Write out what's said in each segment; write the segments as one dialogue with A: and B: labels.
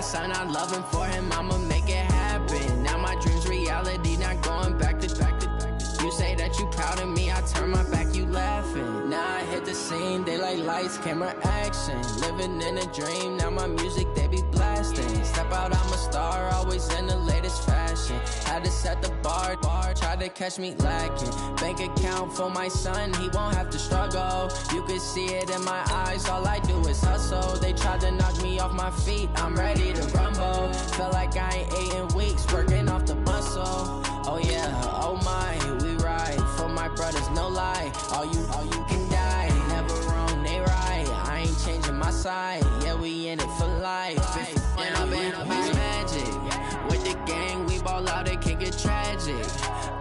A: son, I love him. For him, I'ma make it happen. Now my dream's reality, not going back to. You say that you proud of me, I turn my back, you laughing. Now I hit the scene, they like lights, camera, action. Living in a dream, now my music, they be blasting. Step out, I'm a star, always in the latest fashion. Had to set the bar, tried to catch me lacking. Bank account for my son, he won't have to struggle. You can see it in my eyes, all I do is hustle. They tried to knock me off my feet, I'm ready to rumble. Felt like I ain't ate in weeks, working off the muscle. Oh yeah, oh my, we ride for my brothers, no lie. All you can die, never wrong, they right. I ain't changing my side, yeah, we in it for life. And I've been magic with the gang, we ball out, it can get tragic.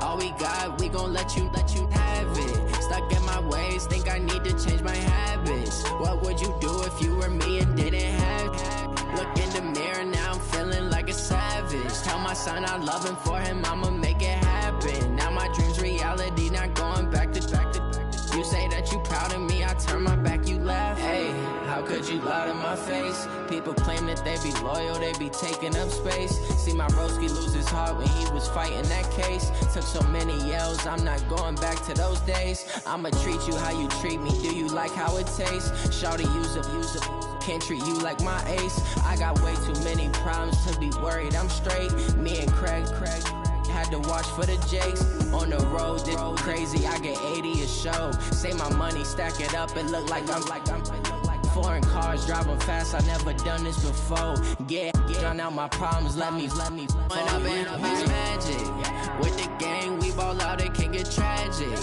A: All we got, we gon' let you have it. Stuck in my ways, think I need to change my habits. What would you do if you were me and didn't have it? Look in the mirror, now I'm feeling like a savage. Tell my son I love him, for him I'ma make it happen. Now my dream's reality, not going back to. You say that you proud of me, I turn my back, you laugh. Hey, how could you lie to my face? People claim that they be loyal, they be taking up space. See my broski lose his heart when he was fighting that case. Took so many yells, I'm not going back to those days. I'ma treat you how you treat me, do you like how it tastes? Shawty, use up, can't treat you like my ace. I got way too many problems to be worried, I'm straight. Me and Craig had to watch for the Jakes. On the road, this crazy, I get 80 a show. Say my money, stack it up, it look like I'm foreign cars, driving fast, I never done this before. Get drown out my problems, let me When I've been magic with the gang, we ball out, it can get tragic.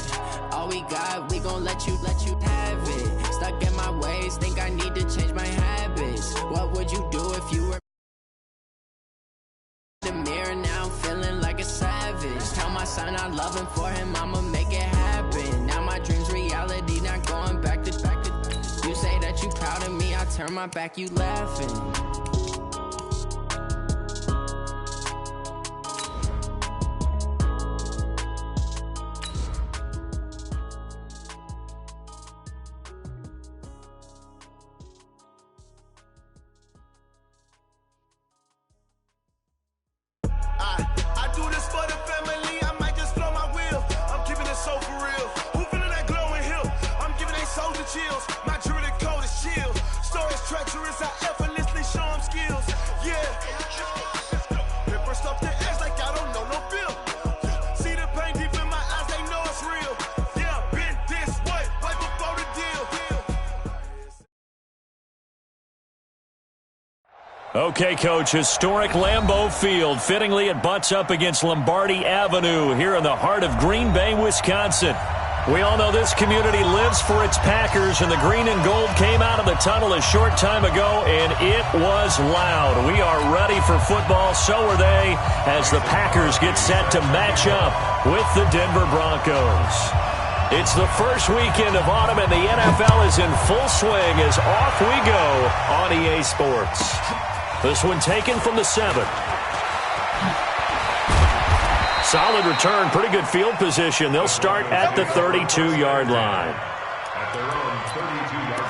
A: All we got, we gon' let you have it. Stuck in my ways, think I need to change my habits. What would you do if you were the mirror? Now I'm feeling like a savage. Tell my son I love him, for him I'ma make it happen. Now my dream's reality, not going back to. You say that you proud of me, I turn my back, you laughing.
B: I do this for the family, I might just blow my wheel. I'm keeping it so for real. Who feeling that glowing hill? I'm giving they soldier chills. My jewelry code is chill. Stories treacherous, I effortlessly show them skills. Yeah. Paper stuff the edge like I don't know no bill. See the pain deep in my eyes, they know it's real. Yeah, been this way, right before the deal.
C: Okay, Coach, historic Lambeau Field. Fittingly, it butts up against Lombardi Avenue here in the heart of Green Bay, Wisconsin. We all know this community lives for its Packers, and the green and gold came out of the tunnel a short time ago, and it was loud. We are ready for football, so are they, as the Packers get set to match up with the Denver Broncos. It's the first weekend of autumn, and the NFL is in full swing as off we go on EA Sports. This one taken from the 7. Solid return, pretty good field position. They'll start at the 32-yard line.
D: At their own 32-yard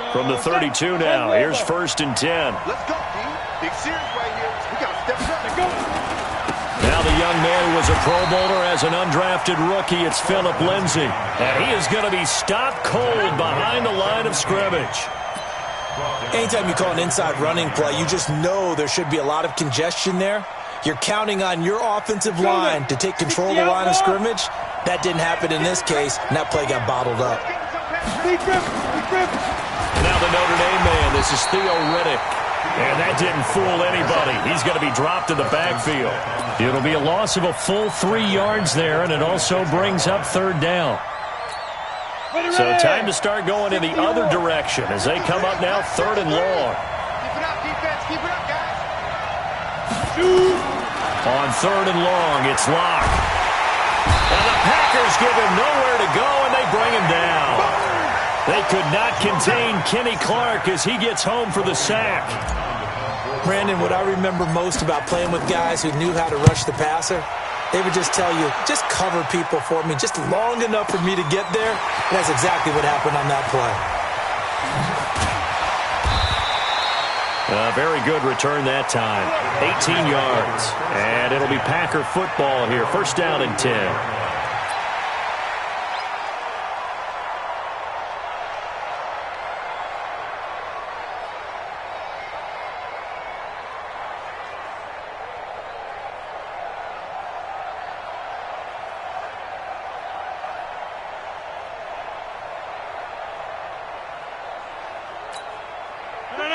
D: line.
C: From the 32 now, here's 1st and 10.
E: Let's go, team. Big series right here. We got to step it up. Let's go.
C: Now the young man who was a Pro Bowler as an undrafted rookie. It's Phillip Lindsay. And he is going to be stopped cold behind the line of scrimmage.
F: Anytime you call an inside running play, you just know there should be a lot of congestion there. You're counting on your offensive line to take control of the line of scrimmage. That didn't happen in this case, and that play got bottled up.
C: Now the Notre Dame man, this is Theo Riddick. And that didn't fool anybody. He's going to be dropped in the backfield. It'll be a loss of a full 3 yards there, and it also brings up 3rd down. So time to start going in the other direction as they come up now 3rd and long.
E: Keep it up, defense. Keep it up, guys.
C: On 3rd and long, it's Locke. And the Packers give him nowhere to go, and they bring him down. They could not contain Kenny Clark as he gets home for the sack.
F: Brandon, what I remember most about playing with guys who knew how to rush the passer they would just tell you, just cover people for me, just long enough for me to get there. And that's exactly what happened on that play.
C: A very good return that time. 18 yards. And it'll be Packer football here. First down and 10.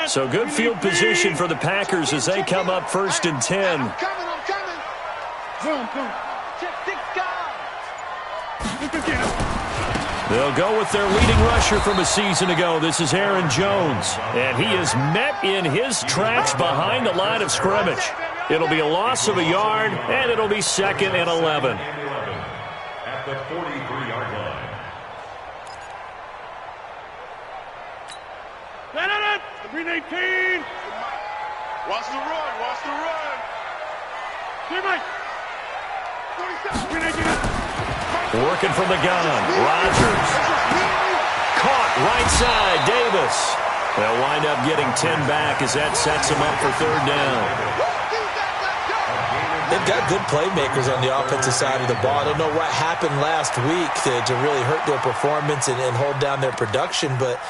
C: So good field position for the Packers as they come up first and 10.
E: I'm coming. Boom. Check 6 guys.
C: They'll go with their leading rusher from a season ago. This is Aaron Jones. And he is met in his tracks behind the line of scrimmage. It'll be a loss of a yard, and it'll be 2nd and 11.
D: At the 43-yard line.
E: Green 18. Watch the run. Here, Mike. 47. Green 18.
C: Working from the gun. Rodgers. Caught right side. Davis. They'll wind up getting 10 back as that sets them up for 3rd down.
F: They've got good playmakers on the offensive side of the ball. I don't know what happened last week to really hurt their performance and hold down their production, but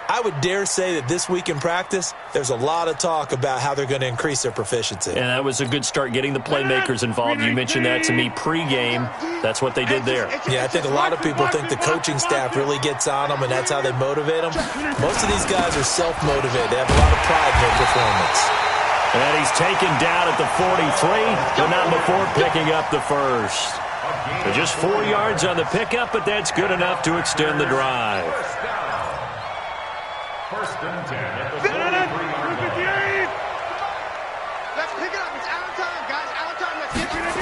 F: I would dare say that this week in practice, there's a lot of talk about how they're going to increase their proficiency.
C: And that was a good start getting the playmakers involved. You mentioned that to me pregame. That's what they did there.
F: Yeah, I think a lot of people think the coaching staff really gets on them, and that's how they motivate them. Most of these guys are self-motivated. They have a lot of pride in their performance.
C: And he's taken down at the 43, but not before picking up the first. So just 4 yards on the pickup, but that's good enough to extend the drive.
D: First and 10 at the 43-yard line.
E: Let's pick it up. It's out of time, guys. Out of time. Let's get it.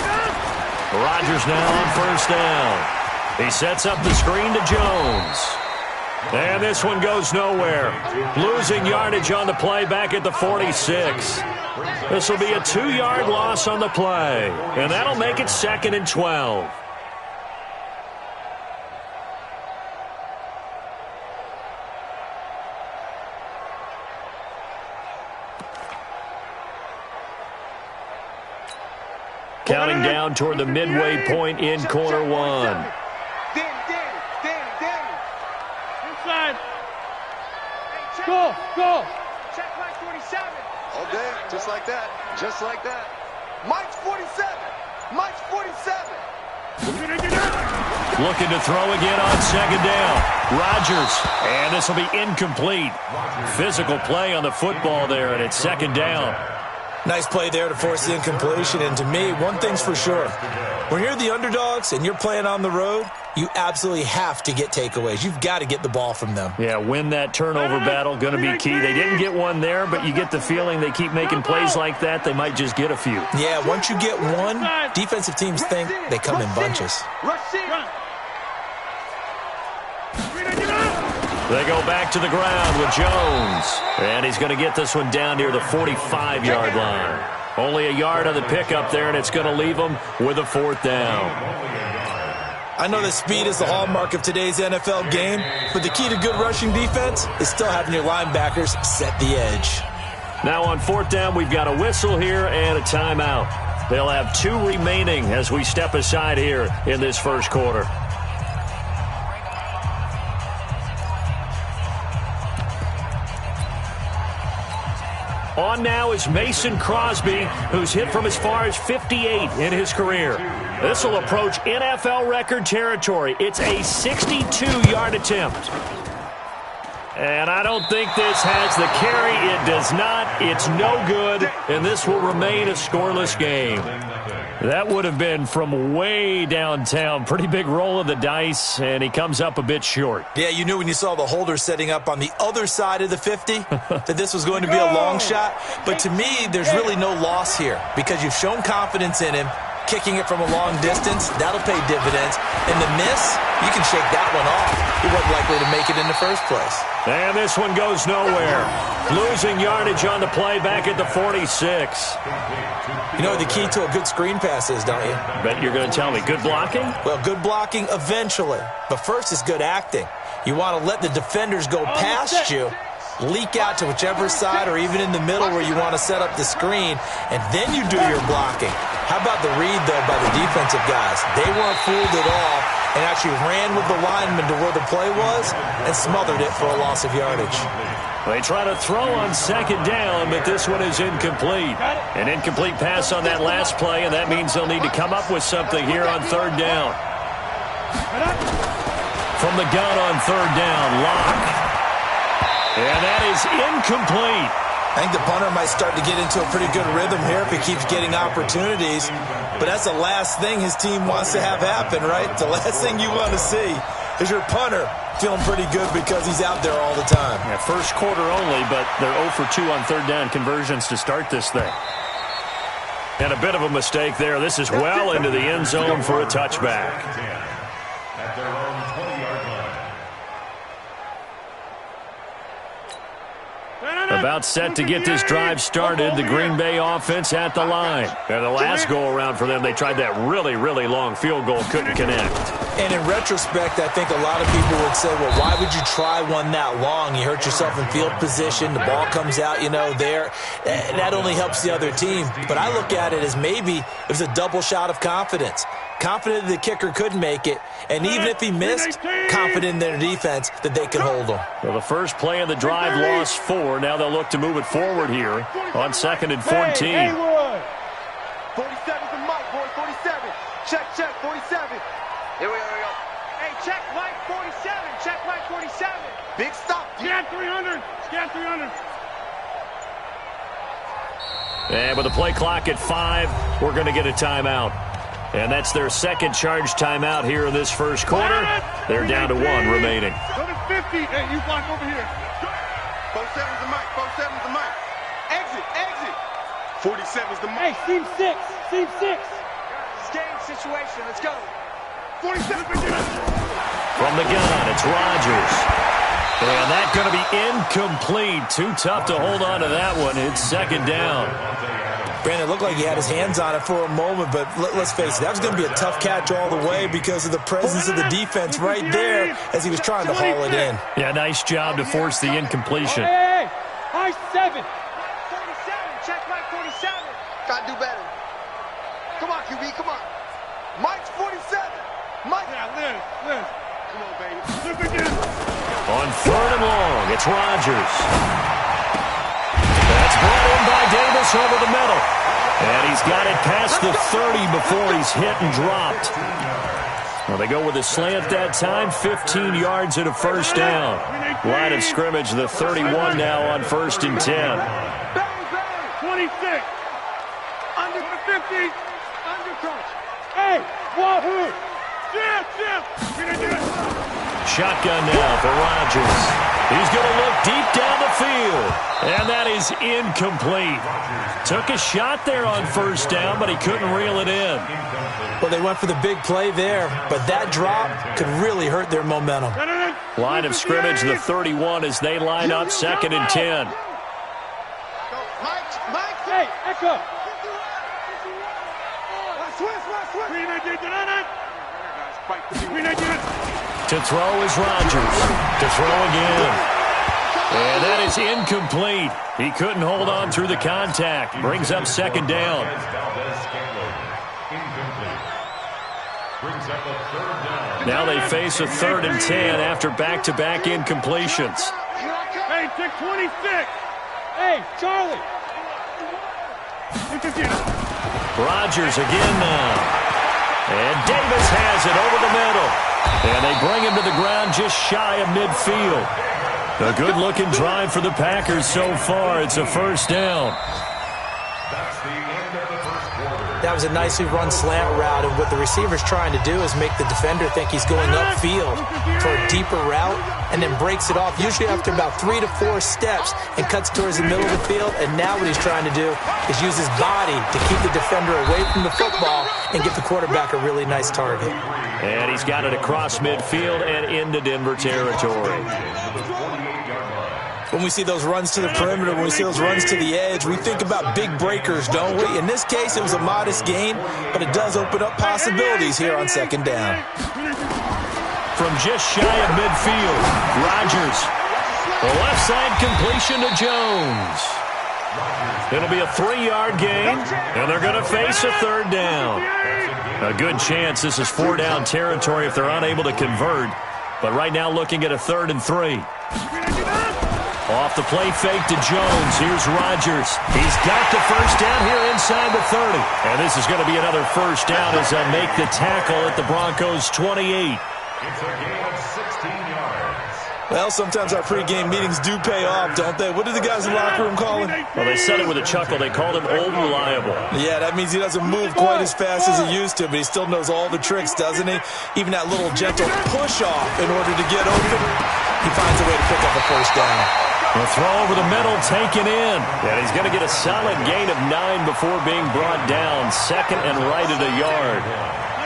C: Rodgers now on first down. He sets up the screen to Jones. And this one goes nowhere. Losing yardage on the play back at the 46. This will be a 2-yard loss on the play. And that'll make it 2nd and 12. Counting down toward the midway point in corner 1.
E: Danny. Inside. Go. Check Mike 47. All day, just like that. Mike's 47.
C: Looking to throw again on 2nd down. Rodgers. And this will be incomplete. Physical play on the football there, and it's 2nd down.
F: Nice play there to force the incompletion. And to me, one thing's for sure. When you're the underdogs and you're playing on the road, you absolutely have to get takeaways. You've got to get the ball from them.
C: Yeah, win that turnover battle, going to be key. They didn't get one there, but you get the feeling they keep making plays like that, they might just get a few.
F: Yeah, once you get one, defensive teams think they come in bunches.
C: They go back to the ground with Jones. And he's going to get this one down near the 45-yard line. Only a yard on the pickup there, and it's going to leave them with a 4th down.
F: I know that speed is the hallmark of today's NFL game, but the key to good rushing defense is still having your linebackers set the edge.
C: Now on 4th down, we've got a whistle here and a timeout. They'll have 2 remaining as we step aside here in this first quarter. On now is Mason Crosby, who's hit from as far as 58 in his career. This will approach NFL record territory. It's a 62-yard attempt. And I don't think this has the carry. It does not. It's no good. And this will remain a scoreless game. That would have been from way downtown. Pretty big roll of the dice, and he comes up a bit short.
F: Yeah, you knew when you saw the holder setting up on the other side of the 50 that this was going to be a long shot. But to me, there's really no loss here because you've shown confidence in him. Kicking it from a long distance, that'll pay dividends. And the miss, you can shake that one off. He wasn't likely to make it in the first place.
C: And this one goes nowhere. Losing yardage on the play back at the 46.
F: You know what the key to a good screen pass is, don't you?
C: Bet you're going to tell me. Good blocking?
F: Well, good blocking eventually. But first is good acting. You want to let the defenders go past you, leak out to whichever side or even in the middle where you want to set up the screen, and then you do your blocking. How about the read, though, by the defensive guys? They weren't fooled at all and actually ran with the lineman to where the play was and smothered it for a loss of yardage.
C: They try to throw on second down, but this one is incomplete. An incomplete pass on that last play, and that means they'll need to come up with something here on third down. From the gun on third down, Locke. And that is incomplete.
F: I think the punter might start to get into a pretty good rhythm here if he keeps getting opportunities. But that's the last thing his team wants to have happen, right? The last thing you want to see is your punter feeling pretty good because he's out there all the time.
C: Yeah, first quarter only, but they're 0 for 2 on third down conversions to start this thing. And a bit of a mistake there. This is well into the end zone for a touchback.
D: At their own 20-yard line.
C: About set to get this drive started, the Green Bay offense at the line. And the last go-around for them, they tried that really, really long field goal, couldn't connect.
F: And in retrospect, I think a lot of people would say, well, why would you try one that long? You hurt yourself in field position. The ball comes out, there. That only helps the other team. But I look at it as maybe it was a double shot of confidence. Confident the kicker could make it, and even if he missed, confident in their defense that they could hold him.
C: Well, the first play of the drive lost 4. Now they'll look to move it forward here on 2nd and 14.
B: 47's the mic, boy, 47. Check, 47. Here we go. Hey, check Mike 47. Check Mike 47. Big stop. Scan 300. Scan 300.
C: And with the play clock at 5, we're going to get a timeout. And that's their second charge timeout here in this first quarter. They're down to 1 remaining.
B: Go to 50. Hey, you block over here. 47's the mic. 47's the mic. Exit. 47's the mic. Hey, seam 6. Game situation. Let's go. 47.
C: From the gun, it's Rodgers. And that's going to be incomplete. Too tough to hold on to that one. It's second down.
F: Brandon, it looked like he had his hands on it for a moment, but let's face it, that was going to be a tough catch all the way because of the presence of the defense right there as he was trying to haul it in.
C: Yeah, nice job to force the incompletion.
B: Hey, high 7. 47, check Mike 47. Gotta do better. Come on, QB, come on. Mike's 47. Mike. Yeah, Liz. Come on, baby. Look again.
C: On third and long, it's Rodgers. That's brought in by Davis over the middle. And he's got it past the 30 before he's hit and dropped. Well, they go with a slant that time, 15 yards and a first down. Line of scrimmage, the 31 now on 1st and 10.
B: 26. Under 50. Under coach. Hey, wahoo.
C: Shotgun now for Rodgers. He's going to look deep down the field. And that is incomplete. Took a shot there on first down, but he couldn't reel it in.
F: Well, they went for the big play there, but that drop could really hurt their momentum.
C: Line of scrimmage, the 31 as they line up 2nd and 10.
B: Mike, hey, echo.
C: To throw is Rodgers. To throw again. And that is incomplete. He couldn't hold on through the contact. Brings up 2nd down. Now they face a 3rd and 10 after back-to-back incompletions.
B: Hey, pick 26. Hey, Charlie.
C: Rodgers again now. And Davis has it over the middle. And they bring him to the ground just shy of midfield. A good-looking drive for the Packers so far. It's a first down.
F: That was a nicely run slant route, and what the receiver's trying to do is make the defender think he's going upfield for a deeper route, and then breaks it off, usually after about 3 to 4 steps, and cuts towards the middle of the field. And now what he's trying to do is use his body to keep the defender away from the football and give the quarterback a really nice target.
C: And he's got it across midfield and into Denver territory.
F: When we see those runs to the perimeter, when we see those runs to the edge, we think about big breakers, don't we? In this case, it was a modest gain, but it does open up possibilities here on second down.
C: From just shy of midfield, Rodgers. The left side completion to Jones. It'll be a 3-yard gain, and they're going to face a third down. A good chance this is 4-down territory if they're unable to convert, but right now looking at a 3rd and 3. Off the play fake to Jones. Here's Rodgers. He's got the first down here inside the 30. And this is going to be another first down as they make the tackle at the Broncos' 28.
D: It's a gain of 16 yards.
F: Well, sometimes our pregame meetings do pay off, don't they? What did the guys in the locker room call him?
C: Well, they said it with a chuckle. They called him Old Reliable.
F: Yeah, that means he doesn't move quite as fast as he used to, but he still knows all the tricks, doesn't he? Even that little gentle push-off in order to get open. He finds a way to pick up a first down.
C: The throw over the middle taken in. And he's going to get a solid gain of 9 before being brought down. 2nd and right at a yard.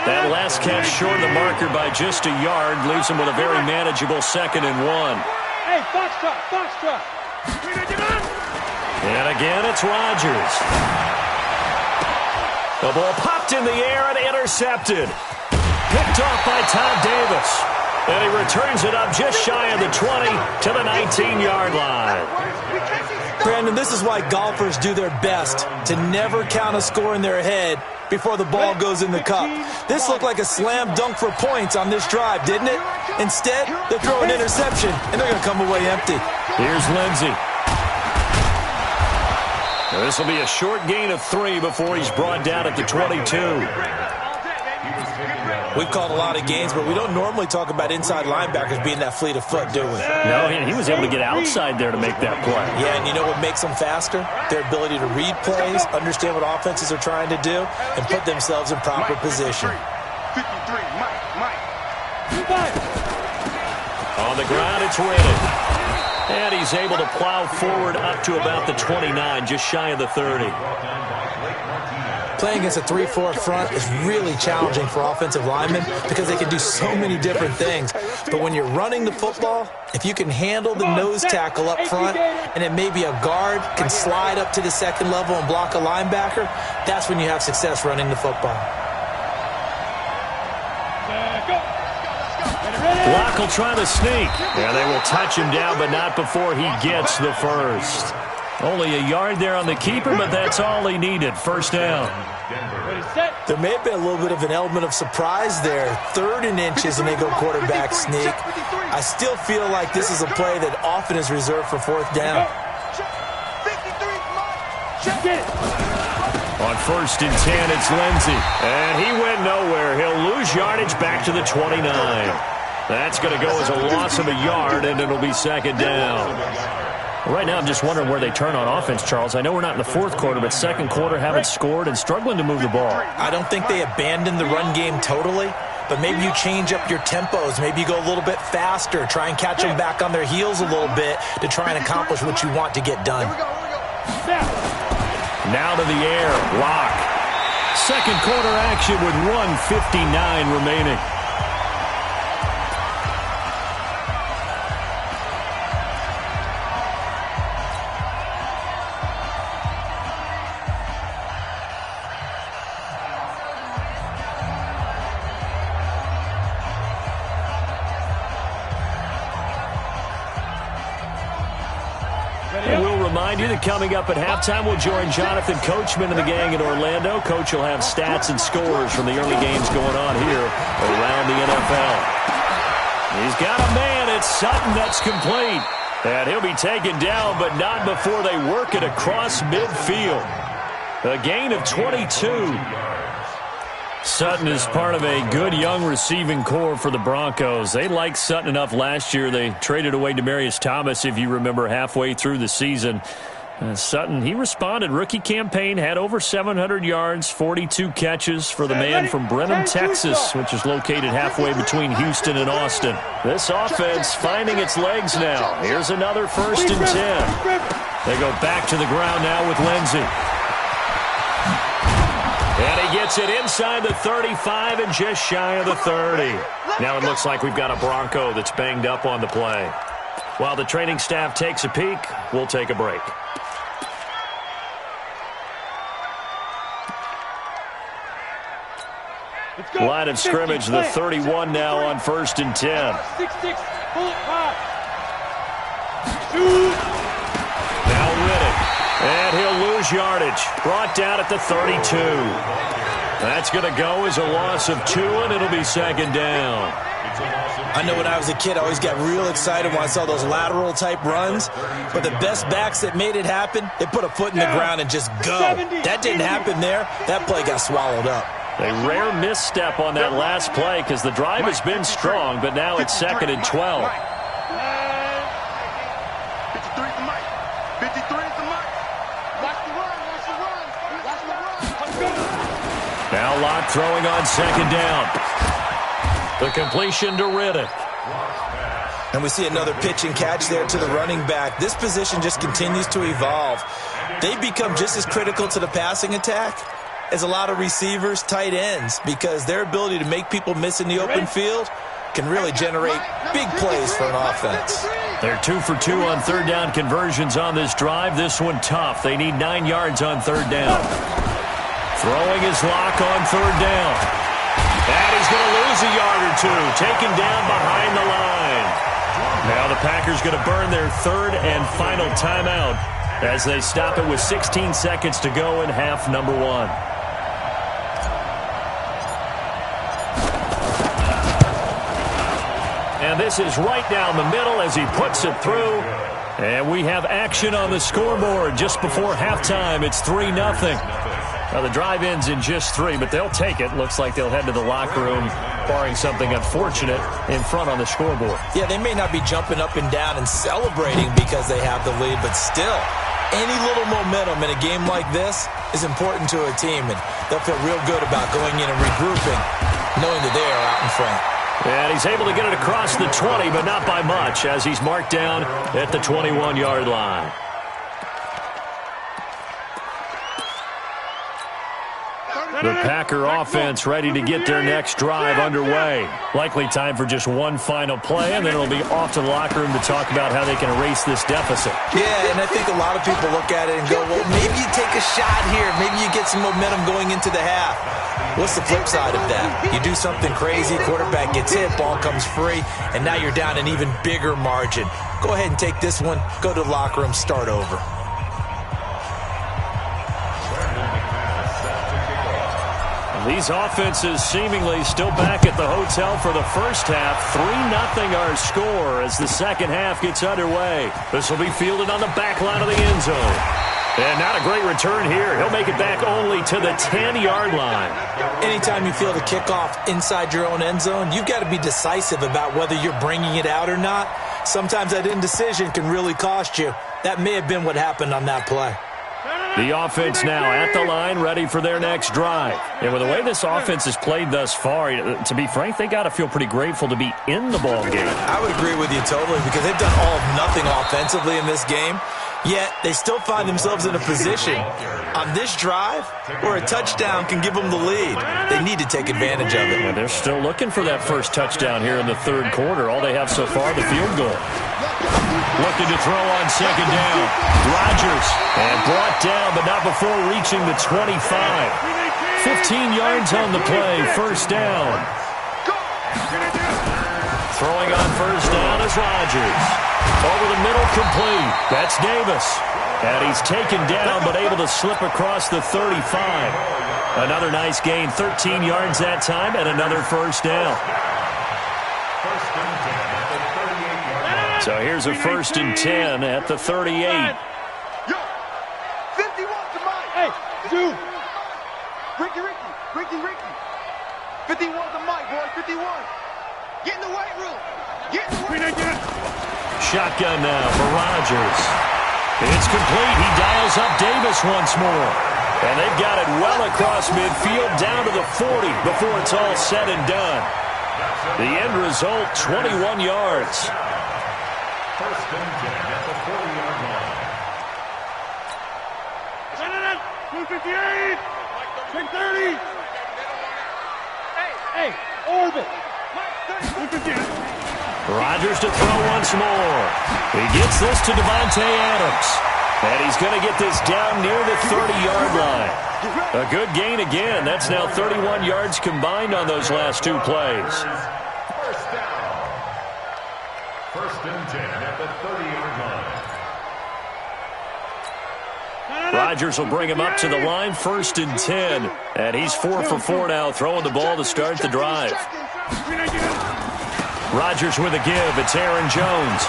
C: That last catch short of the marker by just a yard leaves him with a very manageable 2nd and 1.
D: Hey, Foxtrot.
C: And again, it's Rodgers. The ball popped in the air and intercepted. Picked off by Todd Davis. And he returns it up just shy of the 20 to the 19-yard line.
F: Brandon, this is why golfers do their best to never count a score in their head before the ball goes in the cup. This looked like a slam dunk for points on this drive, didn't it? Instead, they throw an interception, and they're going to come away empty.
C: Here's Lindsey. This will be a short gain of 3 before he's brought down at the 22.
F: We've called a lot of games, but we don't normally talk about inside linebackers being that fleet of foot, do we?
C: No, he was able to get outside there to make that play.
F: Yeah, and you know what makes them faster? Their ability to read plays, understand what offenses are trying to do, and put themselves in proper position.
C: On the ground, it's Reddick. And he's able to plow forward up to about the 29, just shy of the 30.
F: Playing against a 3-4 front is really challenging for offensive linemen because they can do so many different things. But when you're running the football, if you can handle the nose tackle up front and then maybe a guard can slide up to the 2nd level and block a linebacker, that's when you have success running the football.
C: Block will try to sneak. And they will touch him down, but not before he gets the first. Only a yard there on the keeper, but that's all he needed. First down.
F: There may have been a little bit of an element of surprise there. 3rd and inches, and they go quarterback sneak. I still feel like this is a play that often is reserved for 4th down.
C: On 1st and 10, it's Lindsey. And he went nowhere. He'll lose yardage back to the 29. That's going to go as a loss of a yard, and it'll be 2nd down. Right now, I'm just wondering where they turn on offense, Charles. I know we're not in the 4th quarter, but 2nd quarter haven't scored and struggling to move the ball.
F: I don't think they abandoned the run game totally, but maybe you change up your tempos. Maybe you go a little bit faster, try and catch them back on their heels a little bit to try and accomplish what you want to get done.
C: Now to the air, Locke. 2nd quarter action with 1:59 remaining. And we'll remind you that coming up at halftime, we'll join Jonathan Coachman and the gang in Orlando. Coach will have stats and scores from the early games going on here around the NFL. He's got a man. It's Sutton that's complete. And he'll be taken down, but not before they work it across midfield. A gain of 22. Sutton is part of a good young receiving core for the Broncos. They liked Sutton enough last year. They traded away Demaryius Thomas, if you remember, halfway through the season. Sutton, he responded. Rookie campaign, had over 700 yards, 42 catches for the man from Brenham, Texas, which is located halfway between Houston and Austin. This offense finding its legs now. Here's another 1st and 10. They go back to the ground now with Lindsey. And he gets it inside the 35 and just shy of the 30. Now it looks like we've got a Bronco that's banged up on the play. While the training staff takes a peek, we'll take a break. Line of scrimmage, the 31 now on 1st and 10. Now Riddick. And he'll lose yardage. Brought down at the 32. That's going to go as a loss of 2, and it'll be 2nd down.
F: I know when I was a kid, I always got real excited when I saw those lateral-type runs. But the best backs that made it happen, they put a foot in the ground and just go. That didn't happen there. That play got swallowed up.
C: A rare misstep on that last play because the drive has been strong, but now it's 2nd and 12.
E: 53 is the mic. 53 is the mic. Watch the run. Watch the run. Watch the run.
C: Now Locke throwing on 2nd down. The completion to Riddick.
F: And we see another pitch and catch there to the running back. This position just continues to evolve. They become just as critical to the passing attack as a lot of receivers, tight ends, because their ability to make people miss in the open field can really generate big plays for an offense.
C: They're 2 for 2 on 3rd down conversions on this drive. This one tough. They need 9 yards on 3rd down. Throwing his Lock on 3rd down. And he's going to lose a yard or 2. Taken down behind the line. Now the Packers going to burn their 3rd and final timeout as they stop it with 16 seconds to go in half number 1. And this is right down the middle as he puts it through. And we have action on the scoreboard just before halftime. It's 3-0. Now the drive ends in just 3, but they'll take it. Looks like they'll head to the locker room, barring something unfortunate, in front on the scoreboard.
F: Yeah, they may not be jumping up and down and celebrating because they have the lead, but still, any little momentum in a game like this is important to a team, and they'll feel real good about going in and regrouping, knowing that they are out in front.
C: And he's able to get it across the 20, but not by much, as he's marked down at the 21-yard line. The Packer offense ready to get their next drive underway. Likely time for just one final play, and then it'll be off to the locker room to talk about how they can erase this deficit.
F: Yeah, and I think a lot of people look at it and go, well, maybe you take a shot here. Maybe you get some momentum going into the half. What's the flip side of that? You do something crazy, quarterback gets hit, ball comes free, and now you're down an even bigger margin. Go ahead and take this one, go to the locker room, start over.
C: These offenses seemingly still back at the hotel for the first half. 3-0 our score as the second half gets underway. This will be fielded on the back line of the end zone. And not a great return here. He'll make it back only to the 10-yard line.
F: Anytime you field a kickoff inside your own end zone, you've got to be decisive about whether you're bringing it out or not. Sometimes that indecision can really cost you. That may have been what happened on that play.
C: The offense now at the line, ready for their next drive. And with the way this offense has played thus far, to be frank, they got to feel pretty grateful to be in the ball game.
F: I would agree with you totally because they've done all of nothing offensively in this game. Yet they still find themselves in a position on this drive where a touchdown can give them the lead. They need to take advantage of it.
C: Yeah, they're still looking for that first touchdown here in the third quarter. All they have so far, the field goal. Looking to throw on second down. Rodgers, and brought down, but not before reaching the 25. 15 yards on the play, first down. Throwing on first down is Rodgers. Over the middle, complete. That's Davis. And he's taken down, but able to slip across the 35. Another nice gain, 13 yards that time, and another first down. So here's a 1st and 10 at the 38.
E: Yo, 51 to Mike.
G: Hey, dude.
E: Ricky. 51 to Mike, boy. 51. Get in the weight room. Get in the weight room.
C: Shotgun now for Rodgers. It's complete. He dials up Davis once more. And they've got it well across midfield down to the 40 before it's all said and done. The end result, 21 yards.
D: First and 10 at the 40-yard line.
E: 258! 630! Hey, orbit!
C: Rodgers to throw once more. He gets this to Devontae Adams. And he's going to get this down near the 30-yard line. A good gain again. That's now 31 yards combined on those last two plays.
D: First down. First and 10 at the 30-yard line.
C: Rodgers will bring him up to the line, 1st and 10. And he's 4 for 4 now, throwing the ball to start the drive. Rodgers with a give. It's Aaron Jones.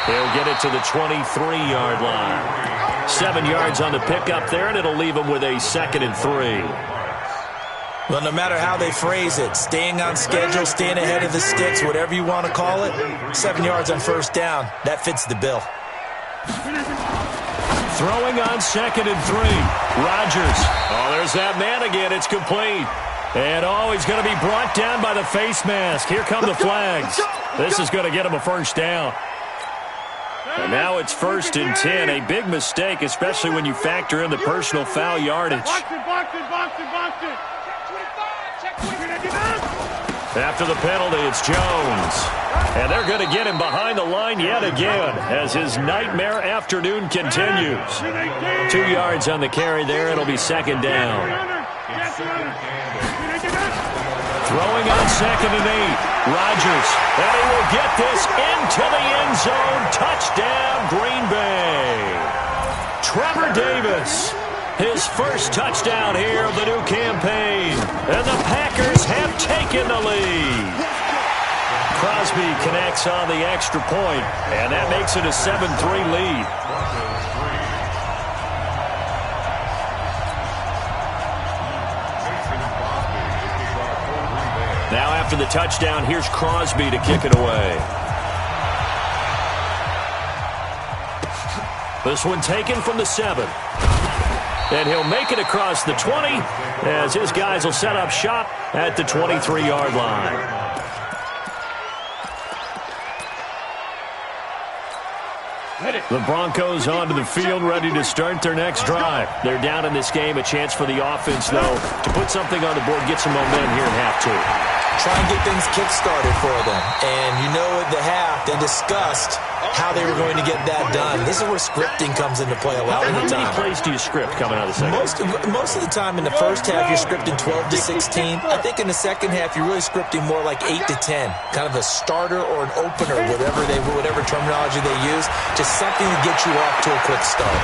C: He'll get it to the 23-yard line. 7 yards on the pickup there, and it'll leave him with a 2nd and 3.
F: Well, no matter how they phrase it, staying on schedule, staying ahead of the sticks, whatever you want to call it, 7 yards on first down, that fits the bill.
C: Throwing on 2nd and 3. Rodgers. Oh, there's that man again. It's complete. And he's going to be brought down by the face mask. Here come the flags. This is going to get him a first down. And now it's 1st and 10. A big mistake, especially when you factor in the personal foul yardage. After the penalty, it's Jones. And they're going to get him behind the line yet again as his nightmare afternoon continues. 2 yards on the carry there. It'll be 2nd down. Throwing on 2nd and 8. Rodgers. And he will get this into the end zone. Touchdown, Green Bay. Trevor Davis. His first touchdown here of the new campaign. And the Packers have taken the lead. Crosby connects on the extra point, and that makes it a 7-3 lead. Now after the touchdown, here's Crosby to kick it away. This one taken from the 7. And he'll make it across the 20 as his guys will set up shop at the 23-yard line. The Broncos onto the field, ready to start their next drive. They're down in this game. A chance for the offense, though, to put something on the board, get some momentum here in half 2.
F: Try and get things kick-started for them. And you know at the half, they discussed how they were going to get that done. This is where scripting comes into play a lot of the time.
C: How many plays do you script coming out of the second?
F: Most of the time in the first half, you're scripting 12 to 16. I think in the second half, you're really scripting more like 8 to 10. Kind of a starter or an opener, whatever terminology they use. Just something to get you off to a quick start.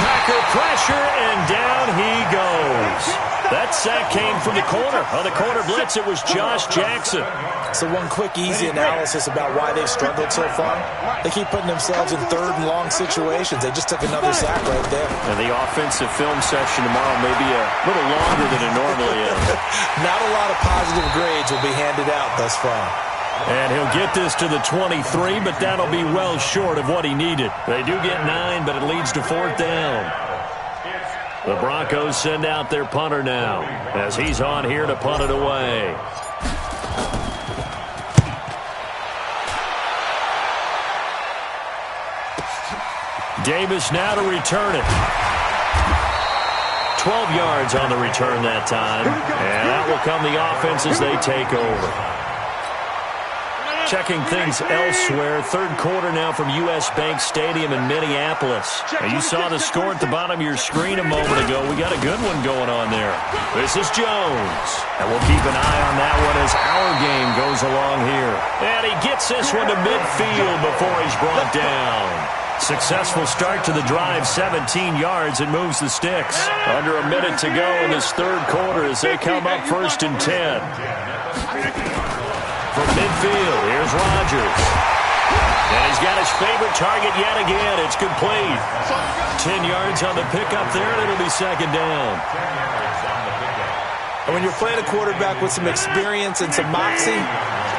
C: Packer pressure, and down he goes. That sack came from the corner. On the corner blitz, it was Josh Jackson.
F: So one quick, easy analysis about why they've struggled so far. They keep putting themselves in 3rd and long situations. They just took another sack right there.
C: And the offensive film session tomorrow may be a little longer than it normally is.
F: Not a lot of positive grades will be handed out thus far.
C: And he'll get this to the 23, but that'll be well short of what he needed. They do get 9, but it leads to 4th down. The Broncos send out their punter now as he's on here to punt it away. Davis now to return it. 12 yards on the return that time. And out will come the offense as they take over. Checking things elsewhere. 3rd quarter now from U.S. Bank Stadium in Minneapolis. Now you saw the score at the bottom of your screen a moment ago. We got a good one going on there. This is Jones. And we'll keep an eye on that one as our game goes along here. And he gets this one to midfield before he's brought down. Successful start to the drive, 17 yards, and moves the sticks. Under a minute to go in this 3rd quarter as they come up 1st and 10. From midfield, here's Rodgers. And he's got his favorite target yet again. It's complete. 10 yards on the pickup there, and it'll be 2nd down.
F: And when you're playing a quarterback with some experience and some moxie,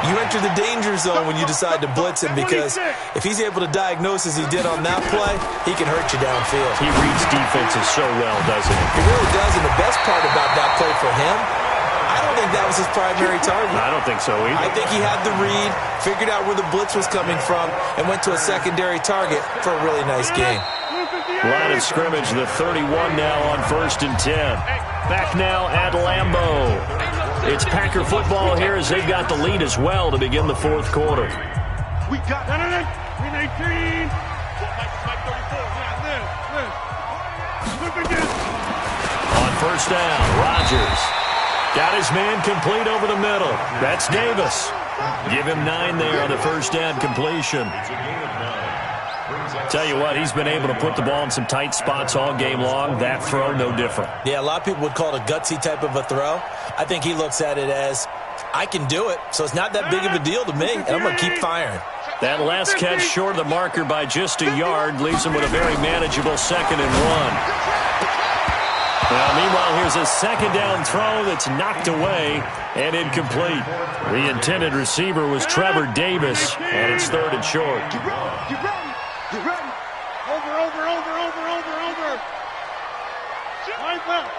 F: you enter the danger zone when you decide to blitz him, because if he's able to diagnose as he did on that play, he can hurt you downfield.
C: He reads defenses so well, doesn't he?
F: He really does, and the best part about that play for him, I don't think that was his primary target.
C: I don't think so either.
F: I think he had the read, figured out where the blitz was coming from, and went to a secondary target for a really nice game.
C: Line of scrimmage, the 31 now on 1st and 10. Back now at Lambeau. It's Packer football here as they've got the lead as well to begin the 4th quarter.
E: We got 319.
C: On 1st down, Rodgers got his man complete over the middle. That's Davis. Give him 9 there on the 1st down completion. Tell you what, he's been able to put the ball in some tight spots all game long. That throw, no different.
F: Yeah, a lot of people would call it a gutsy type of a throw. I think he looks at it as, I can do it, so it's not that big of a deal to me, and I'm going to keep firing.
C: That last catch short of the marker by just a yard leaves him with a very manageable 2nd and 1. Now, meanwhile, here's a 2nd down throw that's knocked away and incomplete. The intended receiver was Trevor Davis, and it's 3rd and short.
E: Get ready. Over. Line left.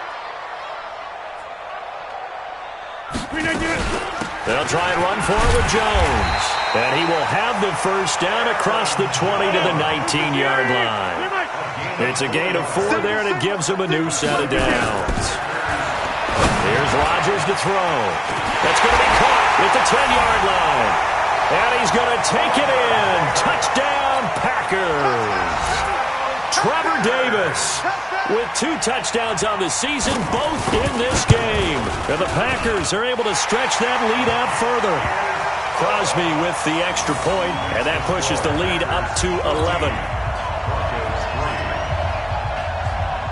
C: They'll try and run for it with Jones. And he will have the 1st down across the 20 to the 19-yard line. It's a gain of 4 there, and it gives him a new set of downs. Here's Rodgers to throw. That's going to be caught at the 10-yard line. And he's going to take it in. Touchdown, Packers. Trevor Davis with 2 touchdowns on the season, both in this game. And the Packers are able to stretch that lead out further. Crosby with the extra point, and that pushes the lead up to 11.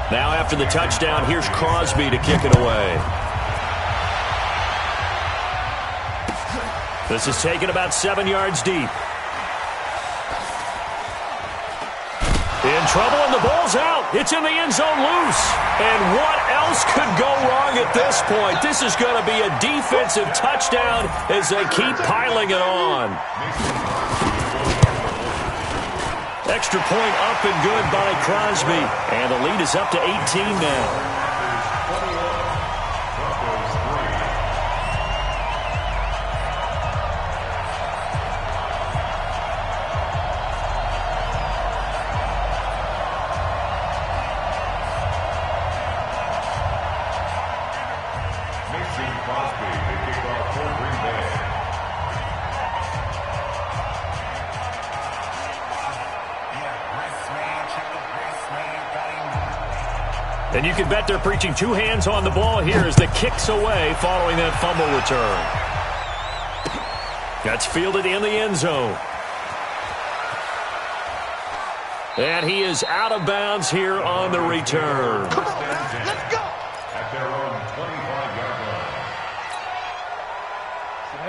C: Now after the touchdown, here's Crosby to kick it away. This is taken about 7 yards deep. In trouble, and the ball's out. It's in the end zone loose. And what else could go wrong at this point? This is going to be a defensive touchdown as they keep piling it on. Extra point up and good by Crosby. And the lead is up to 18 now. And you can bet they're preaching 2 hands on the ball here as the kick's away following that fumble return. That's fielded in the end zone. And he is out of bounds here on the return.
E: Come on, let's go.
D: At their own 25-yard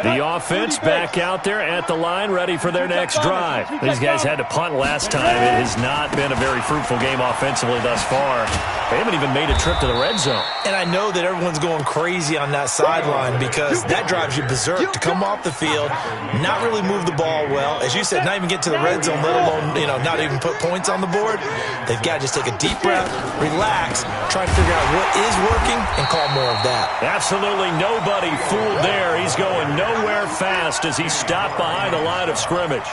D: line.
C: The offense back out there at the line, ready for their next drive. These guys had to punt last time. It has not been a very fruitful game offensively thus far. They haven't even made a trip to the red zone.
F: And I know that everyone's going crazy on that sideline because that drives you berserk to come off the field, not really move the ball well. As you said, not even get to the red zone, let alone, not even put points on the board. They've got to just take a deep breath, relax, try to figure out what is working, and call more of that.
C: Absolutely nobody fooled there. He's going nowhere fast as he stopped behind the line of scrimmage.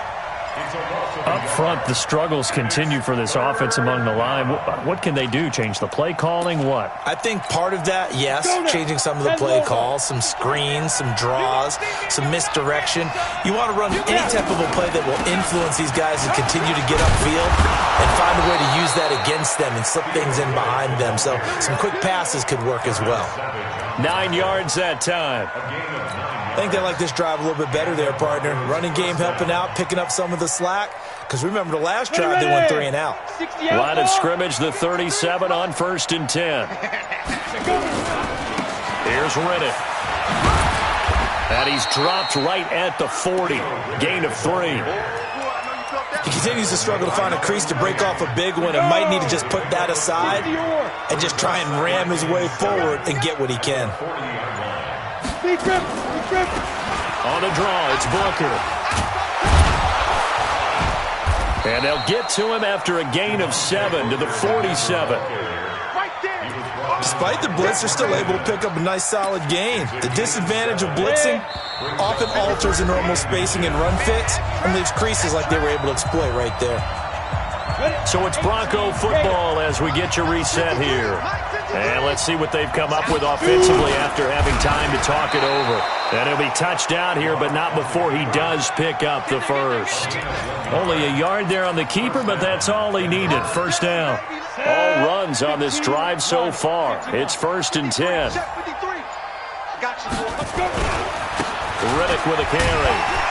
C: Up front, the struggles continue for this offense among the line. What can they do? Change the play calling? What?
F: I think part of that, yes, changing some of the play calls, some screens, some draws, some misdirection. You want to run any type of a play that will influence these guys and continue to get upfield and find a way to use that against them and slip things in behind them. So some quick passes could work as well.
C: 9 yards that time.
F: I think they like this drive a little bit better there, partner. Running game helping out, picking up some of the slack. Because remember, the last drive they went 3 and out.
C: Line of scrimmage, the 37 on 1st and 10. Here's Riddick. And he's dropped right at the 40. Gain of 3.
F: He continues to struggle to find a crease to break off a big one and might need to just put that aside and just try and ram his way forward and get what he can.
C: On a draw, it's Booker. And they'll get to him after a gain of 7 to the 47.
F: Despite the blitz, they're still able to pick up a nice solid gain. The disadvantage of blitzing often alters the normal spacing and run fits and leaves creases like they were able to exploit right there.
C: So it's Bronco football as we get your reset here. And let's see what they've come up with offensively after having time to talk it over. And he'll be touched down here, but not before he does pick up the first. Only a yard there on the keeper, but that's all he needed. First down. All runs on this drive so far. It's 1st and 10. Riddick with a carry.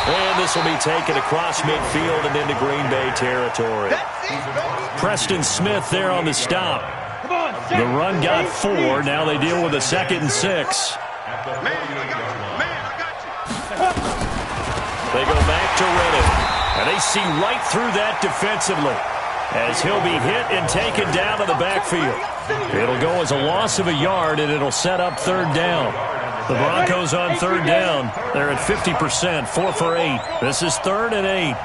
C: And this will be taken across midfield and into Green Bay territory. Preston Smith there on the stop. The run got 4. Now they deal with a 2nd and 6. They go back to Riddick. And they see right through that defensively as he'll be hit and taken down to the backfield. It'll go as a loss of a yard, and it'll set up 3rd down. The Broncos on 3rd down. They're at 50%, 4 for 8. This is 3rd and 8.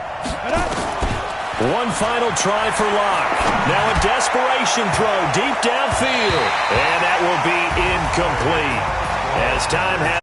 C: One final try for Locke. Now a desperation throw deep downfield. And that will be incomplete as time has